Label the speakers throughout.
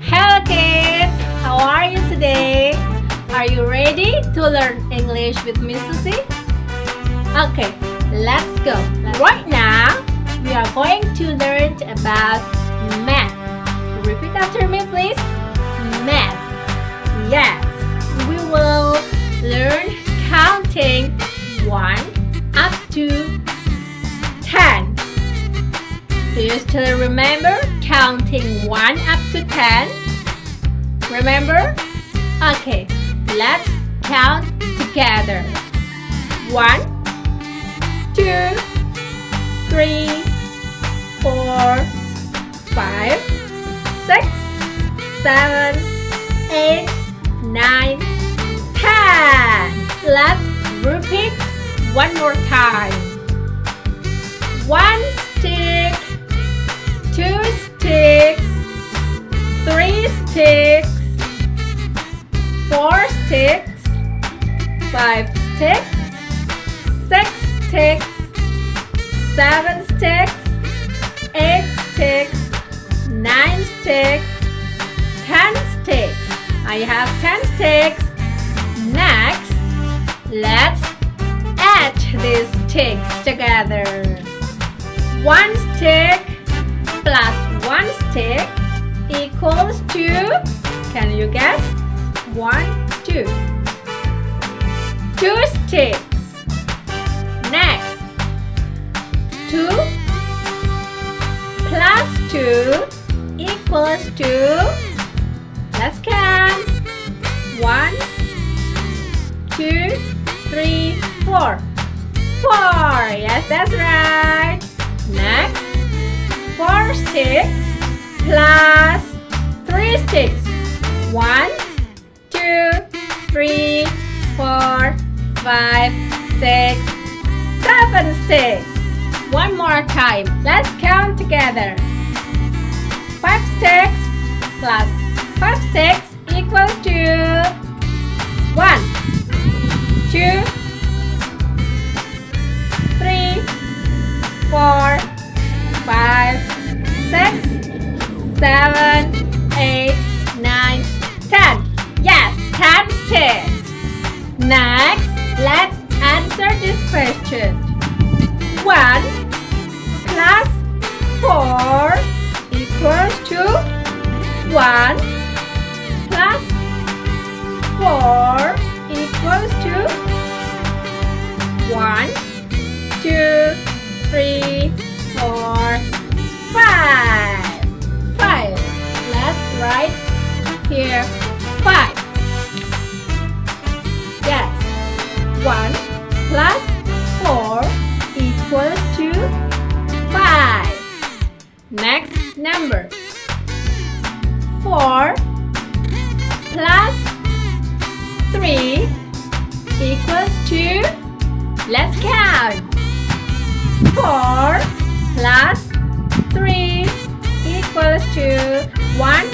Speaker 1: Hello kids! How are you today? Are you ready to learn English with Miss Susie? Okay, let's go. Right now, we are going to learn about math. Repeat after me, please. Math. Yes, we will learn counting 1 up to 10. Do you still remember counting 1 up to 10? Remember? Okay, let's count together. 1, 2, 3, 4, 5, 6, 7, 8, 9, 10. Let's repeat one more time. 1 stick, 2 sticks, 3 sticks, 4 sticks, 5 sticks, 6 sticks, 7 sticks, 8 sticks, 9 sticks, 10 sticks. I have 10 sticks. Next, let's add these sticks together. 1 stick plus 1 stick equals to, can you guess? 1, 2. 2 sticks. Next, 2 plus 2 equals to, let's count. 1, 2, 3, 4. 4. Yes, that's right. Next, 4 sticks plus 3 sticks. 1, 2, 3, 4, 5, 6, 7 sticks. One more time. Let's count together. 5 sticks plus 5 sticks equals to 1, 2, 3, 4, 5, 6, 7, 8, 9, 10. Yes, 10 sticks. Next, let's answer this question. 1 plus 4 equals to 1 plus 4 equals to 1, 2, 3, 4, 5. 5. Let's write here 5. Yes. 1 plus 4 equals to 5. Next number. 4 plus 3 equals to, let's count. 4 plus 3 equals to 1,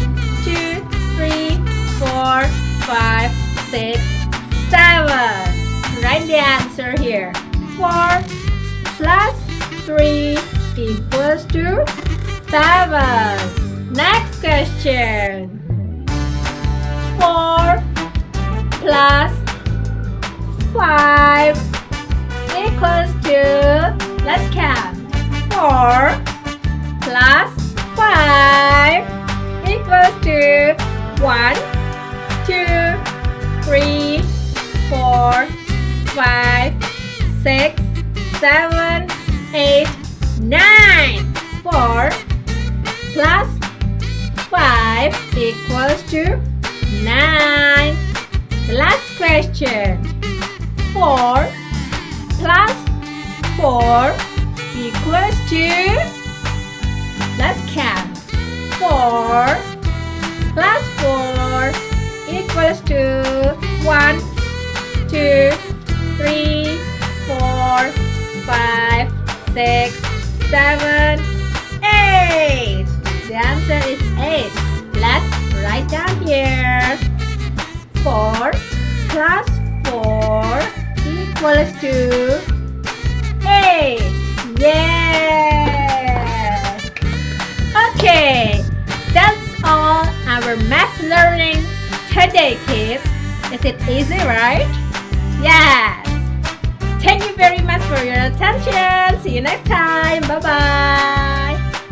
Speaker 1: 2, 3, 4, 5, 6, 7. Write the answer here. 4 plus 3 equals to 7. Next question. 4 plus 5 equals to, let's count. 4 plus 5 equals to 1, 2, 3, 4, 5, 6, 7, 8, 9. 4 plus 5 equals to 9. The last question. 4 plus 4 equals to, let's count. 4 plus 4 equals to 1, 2, 3, 4, 5, 6, 7, 8. The answer is 8. Let's write down here. 4 plus 4 equals to 8. Yes. Okay, that's all our math learning today, kids. Is it easy, right? Yes! Thank you very much for your attention. See you next time. Bye-bye.